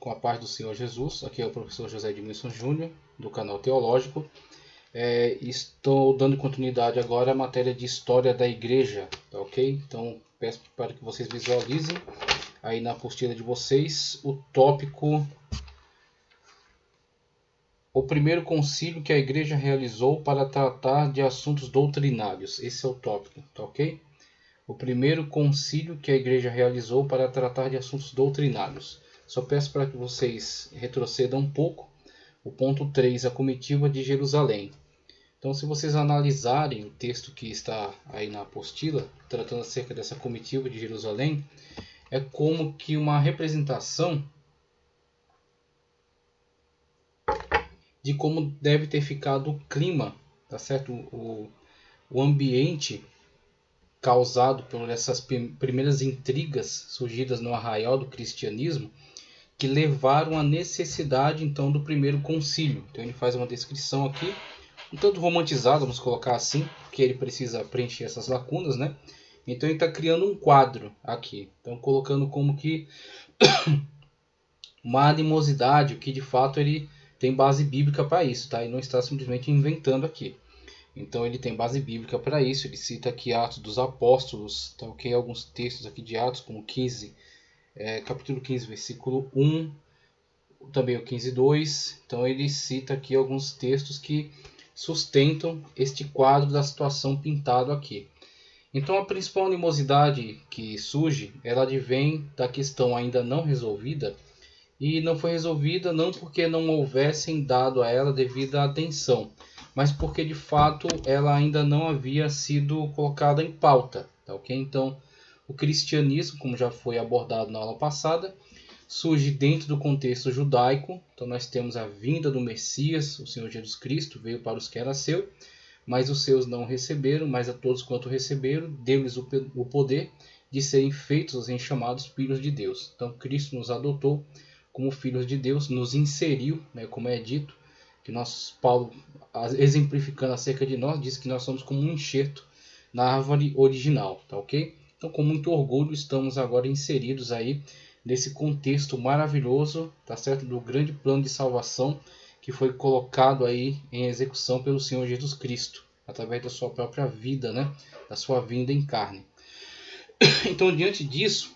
Com a paz do Senhor Jesus. Aqui é o professor José Edmilson Júnior, do canal Teológico. Estou dando continuidade agora à matéria de História da Igreja, tá ok? Então peço para que vocês visualizem aí na apostila de vocês o tópico: o primeiro concílio que a Igreja realizou para tratar de assuntos doutrinários. Esse é o tópico, tá ok? O primeiro concílio que a Igreja realizou para tratar de assuntos doutrinários. Só peço para que vocês retrocedam um pouco. O ponto 3, a comitiva de Jerusalém. Então, se vocês analisarem o texto que está aí na apostila, tratando acerca dessa comitiva de Jerusalém, é como que uma representação de como deve ter ficado o clima, tá certo? O ambiente causado por essas primeiras intrigas surgidas no arraial do cristianismo, que levaram à necessidade então do primeiro concílio. Então ele faz uma descrição aqui, um tanto romantizada, vamos colocar assim, porque ele precisa preencher essas lacunas, né? Então ele está criando um quadro aqui, então colocando como que uma animosidade, o que de fato ele tem base bíblica para isso, tá? E não está simplesmente inventando aqui. Então ele tem base bíblica para isso. Ele cita aqui Atos dos Apóstolos, tá ok? Alguns textos aqui de Atos, como capítulo 15, versículo 1, também o 15:2. Então ele cita aqui alguns textos que sustentam este quadro da situação pintado aqui. Então a principal animosidade que surge, ela advém da questão ainda não resolvida, e não foi resolvida não porque não houvessem dado a ela devida atenção, mas porque de fato ela ainda não havia sido colocada em pauta, tá ok? Então o cristianismo, como já foi abordado na aula passada, surge dentro do contexto judaico. Então nós temos a vinda do Messias, o Senhor Jesus Cristo, veio para os que era seu, mas os seus não receberam, mas a todos quanto receberam, deu-lhes o poder de serem feitos e chamados filhos de Deus. Então Cristo nos adotou como filhos de Deus, nos inseriu, né, como é dito, que Paulo, exemplificando acerca de nós, diz que nós somos como um enxerto na árvore original, tá ok? Então com muito orgulho estamos agora inseridos aí nesse contexto maravilhoso, tá certo? Do grande plano de salvação que foi colocado aí em execução pelo Senhor Jesus Cristo, através da sua própria vida, né? Da sua vinda em carne. Então, diante disso,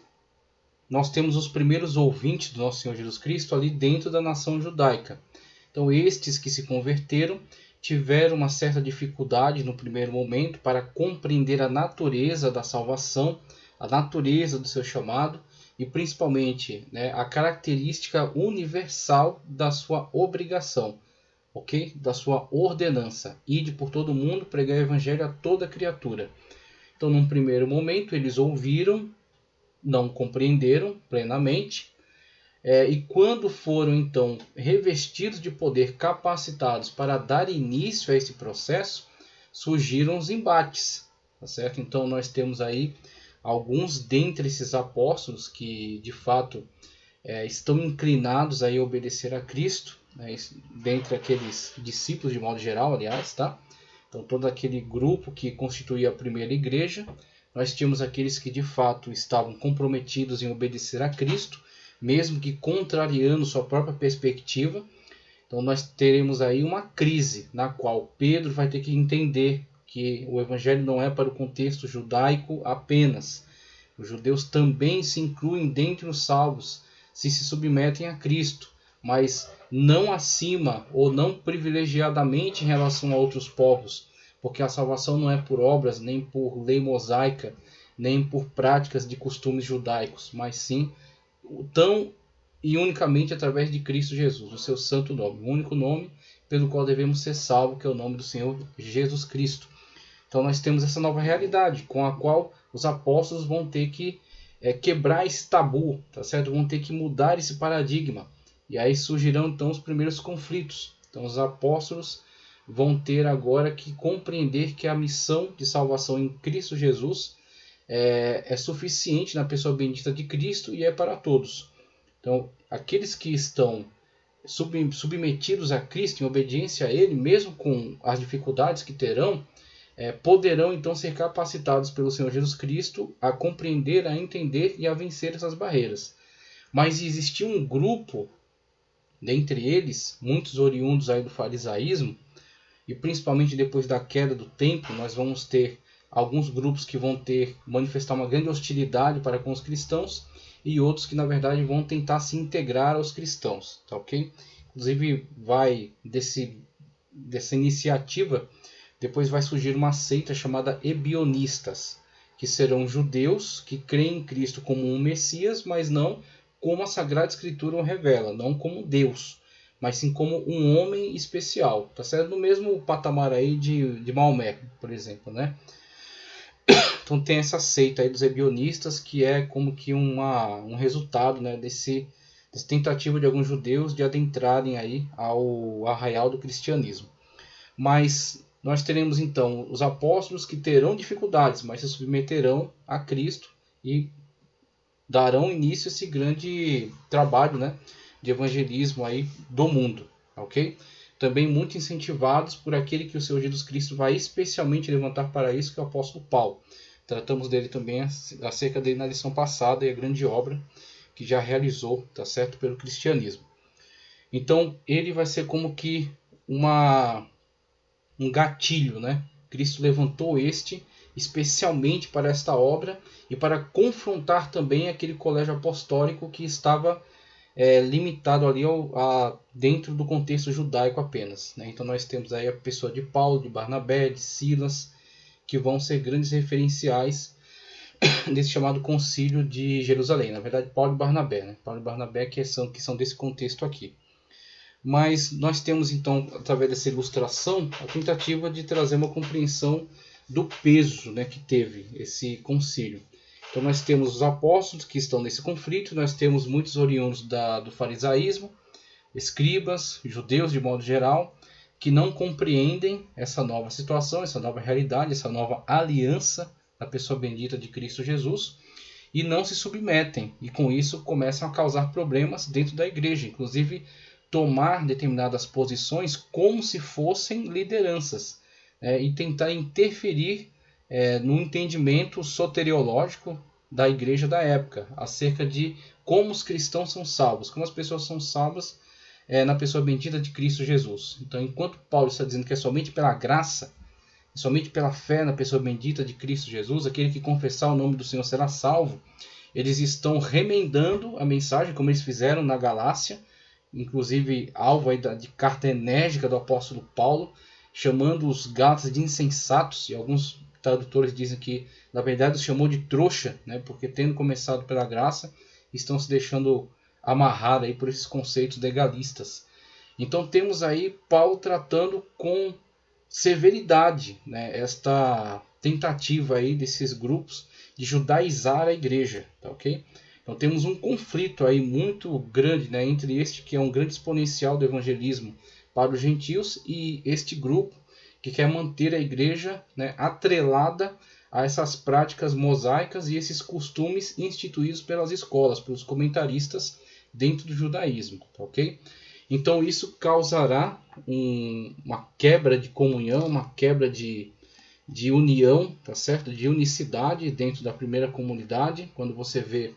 nós temos os primeiros ouvintes do nosso Senhor Jesus Cristo ali dentro da nação judaica. Então, estes que se converteram tiveram uma certa dificuldade no primeiro momento para compreender a natureza da salvação, a natureza do seu chamado, e principalmente, né, a característica universal da sua obrigação, ok? Da sua ordenança. Ide por todo mundo, pregar o evangelho a toda criatura. Então, num primeiro momento, eles ouviram, não compreenderam plenamente, e quando foram então revestidos de poder, capacitados para dar início a esse processo, surgiram os embates, tá certo? Então nós temos aí alguns dentre esses apóstolos que de fato estão inclinados a obedecer a Cristo, né? Dentre aqueles discípulos de modo geral, aliás, tá? Então todo aquele grupo que constituía a primeira igreja, nós tínhamos aqueles que de fato estavam comprometidos em obedecer a Cristo, mesmo que contrariando sua própria perspectiva. Então nós teremos aí uma crise na qual Pedro vai ter que entender que o evangelho não é para o contexto judaico apenas. Os judeus também se incluem dentre os salvos se submetem a Cristo, mas não acima ou não privilegiadamente em relação a outros povos, porque a salvação não é por obras, nem por lei mosaica, nem por práticas de costumes judaicos, mas sim tão e unicamente através de Cristo Jesus, o seu santo nome, o único nome pelo qual devemos ser salvos, que é o nome do Senhor Jesus Cristo. Então nós temos essa nova realidade com a qual os apóstolos vão ter que quebrar esse tabu, tá certo? Vão ter que mudar esse paradigma. E aí surgirão então os primeiros conflitos. Então os apóstolos vão ter agora que compreender que a missão de salvação em Cristo Jesus é suficiente na pessoa bendita de Cristo e é para todos. Então aqueles que estão submetidos a Cristo, em obediência a Ele, mesmo com as dificuldades que terão, poderão então ser capacitados pelo Senhor Jesus Cristo a compreender, a entender e a vencer essas barreiras. Mas existia um grupo, dentre eles, muitos oriundos aí do farisaísmo, e principalmente depois da queda do templo, nós vamos ter alguns grupos que vão manifestar uma grande hostilidade para com os cristãos, e outros que na verdade vão tentar se integrar aos cristãos, tá ok? Inclusive dessa iniciativa, depois vai surgir uma seita chamada ebionistas, que serão judeus que creem em Cristo como um Messias, mas não como a Sagrada Escritura o revela, não como Deus, mas sim como um homem especial, tá certo? No mesmo patamar aí de Maomé, por exemplo, né? Então tem essa seita aí dos ebionistas, que é como que um resultado, né, dessa tentativa de alguns judeus de adentrarem aí ao arraial do cristianismo. Mas nós teremos então os apóstolos que terão dificuldades, mas se submeterão a Cristo e darão início a esse grande trabalho, né, de evangelismo aí do mundo, ok? Também muito incentivados por aquele que o Senhor Jesus Cristo vai especialmente levantar para isso, que é o apóstolo Paulo. Tratamos dele também acerca dele na lição passada, e a grande obra que já realizou, tá certo, pelo cristianismo. Então ele vai ser como que um gatilho, né? Cristo levantou especialmente para esta obra e para confrontar também aquele colégio apostólico que estava limitado ali dentro do contexto judaico apenas, né? Então nós temos aí a pessoa de Paulo, de Barnabé, de Silas, que vão ser grandes referenciais desse chamado concílio de Jerusalém. Na verdade, Paulo e Barnabé, né? Paulo e Barnabé que são desse contexto aqui. Mas nós temos então, através dessa ilustração, a tentativa de trazer uma compreensão do peso, né, que teve esse concílio. Então nós temos os apóstolos que estão nesse conflito, nós temos muitos oriundos do farisaísmo, escribas, judeus de modo geral, que não compreendem essa nova situação, essa nova realidade, essa nova aliança da pessoa bendita de Cristo Jesus, e não se submetem, e com isso começam a causar problemas dentro da igreja, inclusive tomar determinadas posições como se fossem lideranças, e tentar interferir no entendimento soteriológico da igreja da época, acerca de como os cristãos são salvos, como as pessoas são salvas na pessoa bendita de Cristo Jesus. Então, enquanto Paulo está dizendo que é somente pela graça, somente pela fé na pessoa bendita de Cristo Jesus, aquele que confessar o nome do Senhor será salvo, eles estão remendando a mensagem, como eles fizeram na Galácia, inclusive alvo aí de carta enérgica do apóstolo Paulo, chamando os gálatas de insensatos, e alguns tradutores dizem que, na verdade, os chamou de trouxa, né, porque tendo começado pela graça, estão se deixando amarrar aí por esses conceitos legalistas. Então temos aí Paulo tratando com severidade, né, esta tentativa aí desses grupos de judaizar a igreja, tá ok? Então temos um conflito aí muito grande, né, entre este que é um grande exponencial do evangelismo para os gentios e este grupo que quer manter a igreja, né, atrelada a essas práticas mosaicas e esses costumes instituídos pelas escolas, pelos comentaristas dentro do judaísmo, tá ok? Então isso causará uma quebra de comunhão, uma quebra de união, tá certo? De unicidade dentro da primeira comunidade, quando você vê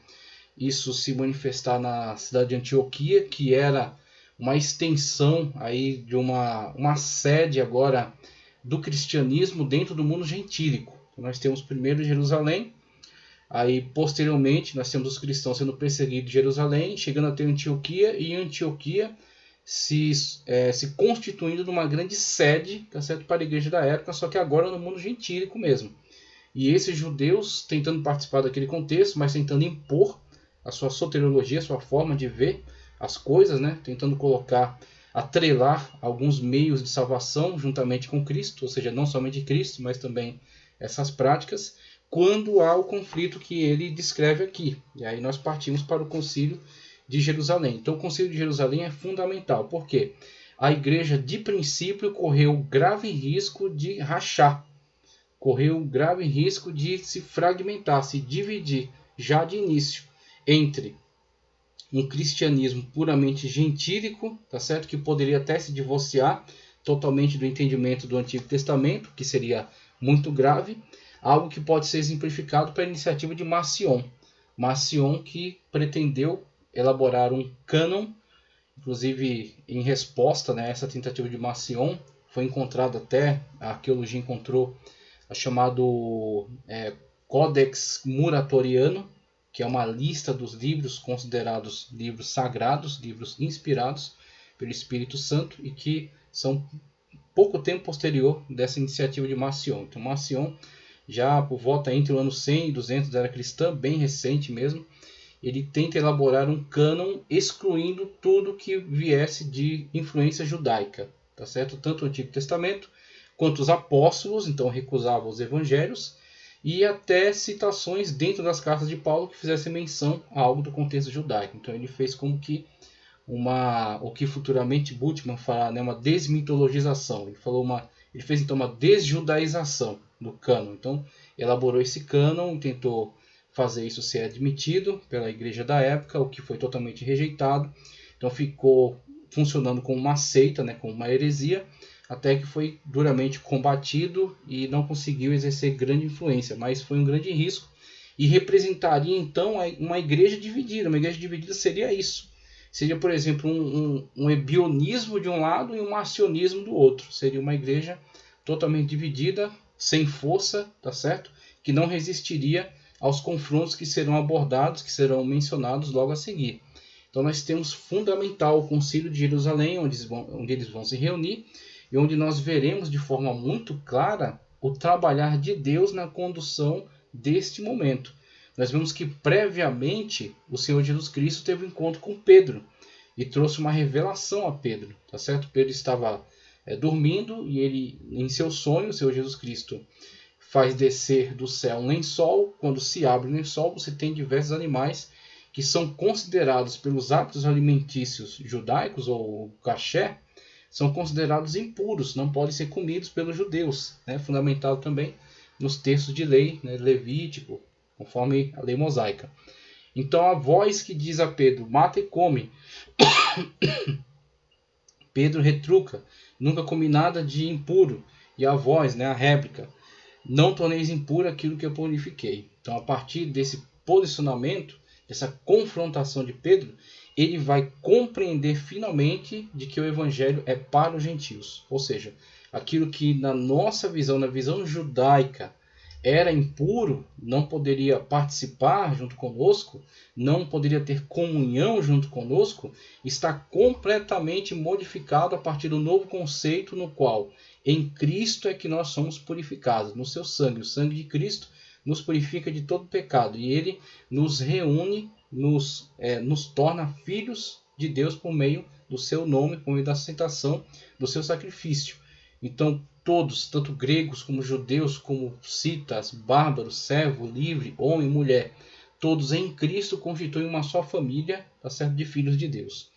isso se manifestar na cidade de Antioquia, que era uma extensão aí de uma sede agora do cristianismo dentro do mundo gentílico. Então, nós temos primeiro Jerusalém, aí posteriormente nós temos os cristãos sendo perseguidos em Jerusalém, chegando até Antioquia, e Antioquia se constituindo numa grande sede, tá certo, para a igreja da época, só que agora no mundo gentílico mesmo. E esses judeus tentando participar daquele contexto, mas tentando impor a sua soteriologia, a sua forma de ver as coisas, né? Tentando atrelar alguns meios de salvação juntamente com Cristo, ou seja, não somente Cristo, mas também essas práticas, quando há o conflito que ele descreve aqui. E aí nós partimos para o concílio de Jerusalém. Então o concílio de Jerusalém é fundamental, porque a igreja de princípio correu grave risco de rachar, correu grave risco de se fragmentar, se dividir já de início entre um cristianismo puramente gentílico, tá certo? Que poderia até se divorciar totalmente do entendimento do Antigo Testamento, que seria muito grave, algo que pode ser exemplificado pela iniciativa de Marcion. Marcion que pretendeu elaborar um cânon, inclusive em resposta, né, a essa tentativa de Marcion. Foi encontrado até, a arqueologia encontrou a chamado Codex Muratoriano, que é uma lista dos livros considerados livros sagrados, livros inspirados pelo Espírito Santo e que são pouco tempo posterior dessa iniciativa de Marcion. Então Marcion, já por volta entre o ano 100 e 200 da era cristã, bem recente mesmo, ele tenta elaborar um cânon excluindo tudo que viesse de influência judaica, tá certo? Tanto o Antigo Testamento quanto os apóstolos, então recusava os evangelhos, e até citações dentro das cartas de Paulo que fizessem menção a algo do contexto judaico. Então ele fez como que o que futuramente Bultmann fará, né, uma desmitologização. Ele fez então uma desjudaização do cânon. Então elaborou esse cânon e tentou fazer isso ser admitido pela igreja da época, o que foi totalmente rejeitado. Então ficou funcionando como uma seita, né, como uma heresia, até que foi duramente combatido e não conseguiu exercer grande influência, mas foi um grande risco e representaria então uma igreja dividida. Uma igreja dividida seria isso. Seria, por exemplo, um ebionismo de um lado e um marcionismo do outro. Seria uma igreja totalmente dividida, sem força, tá certo? Que não resistiria aos confrontos que serão abordados, que serão mencionados logo a seguir. Então nós temos fundamental o Concílio de Jerusalém, onde eles vão se reunir, e onde nós veremos de forma muito clara o trabalhar de Deus na condução deste momento. Nós vemos que previamente o Senhor Jesus Cristo teve um encontro com Pedro e trouxe uma revelação a Pedro, tá certo? Pedro estava dormindo e ele, em seu sonho, o Senhor Jesus Cristo faz descer do céu um lençol. Quando se abre o lençol, você tem diversos animais que são considerados pelos hábitos alimentícios judaicos, ou kasher, são considerados impuros, não podem ser comidos pelos judeus, né? Fundamentado também nos textos de lei, né? Levítico, conforme a lei mosaica. Então a voz que diz a Pedro, mata e come, Pedro retruca, nunca comi nada de impuro. E a voz, né, a réplica, não torneis impuro aquilo que eu purifiquei. Então a partir desse posicionamento, dessa confrontação de Pedro, ele vai compreender finalmente de que o evangelho é para os gentios. Ou seja, aquilo que na nossa visão, na visão judaica, era impuro, não poderia participar junto conosco, não poderia ter comunhão junto conosco, está completamente modificado a partir do novo conceito no qual em Cristo é que nós somos purificados, no seu sangue. O sangue de Cristo nos purifica de todo pecado e ele nos reúne, nos torna filhos de Deus por meio do seu nome, por meio da aceitação do seu sacrifício. Então todos, tanto gregos como judeus, como citas, bárbaros, servo, livre, homem, mulher, todos em Cristo constituem uma só família, tá certo, de filhos de Deus.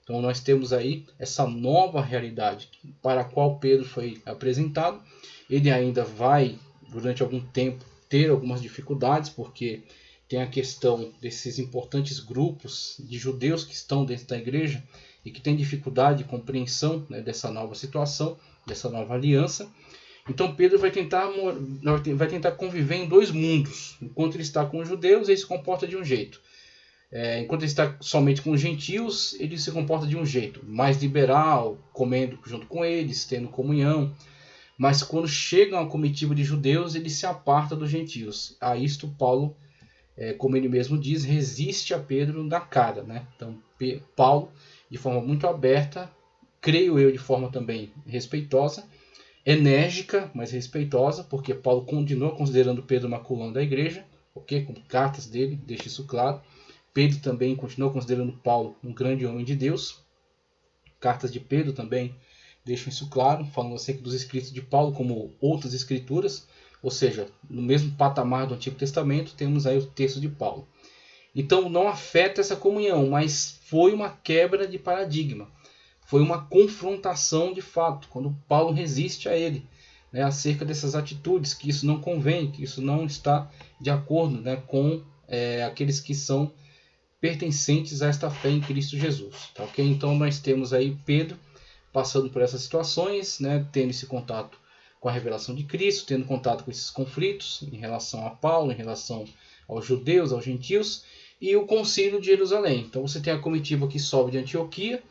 Então nós temos aí essa nova realidade para a qual Pedro foi apresentado. Ele ainda vai, durante algum tempo, ter algumas dificuldades, porque tem a questão desses importantes grupos de judeus que estão dentro da igreja e que têm dificuldade de compreensão, né, dessa nova situação, dessa nova aliança. Então Pedro vai tentar conviver em dois mundos. Enquanto ele está com os judeus, ele se comporta de um jeito. Enquanto ele está somente com os gentios, ele se comporta de um jeito mais liberal, comendo junto com eles, tendo comunhão. Mas quando chega uma comitiva de judeus, ele se aparta dos gentios. A isto Paulo, como ele mesmo diz, resiste a Pedro na cara, né? Então Paulo, de forma muito aberta, creio eu de forma também respeitosa, enérgica, mas respeitosa, porque Paulo continua considerando Pedro uma coluna da igreja, ok? Com cartas dele, deixa isso claro. Pedro também continua considerando Paulo um grande homem de Deus. Cartas de Pedro também deixam isso claro, falando acerca dos escritos de Paulo como outras escrituras, ou seja, no mesmo patamar do Antigo Testamento, temos aí o texto de Paulo. Então não afeta essa comunhão, mas foi uma quebra de paradigma. Foi uma confrontação de fato, quando Paulo resiste a ele, né, acerca dessas atitudes, que isso não convém, que isso não está de acordo, né, com aqueles que são pertencentes a esta fé em Cristo Jesus. Tá, okay? Então nós temos aí Pedro passando por essas situações, né, tendo esse contato com a revelação de Cristo, tendo contato com esses conflitos em relação a Paulo, em relação aos judeus, aos gentios, e o Concílio de Jerusalém. Então você tem a comitiva que sobe de Antioquia,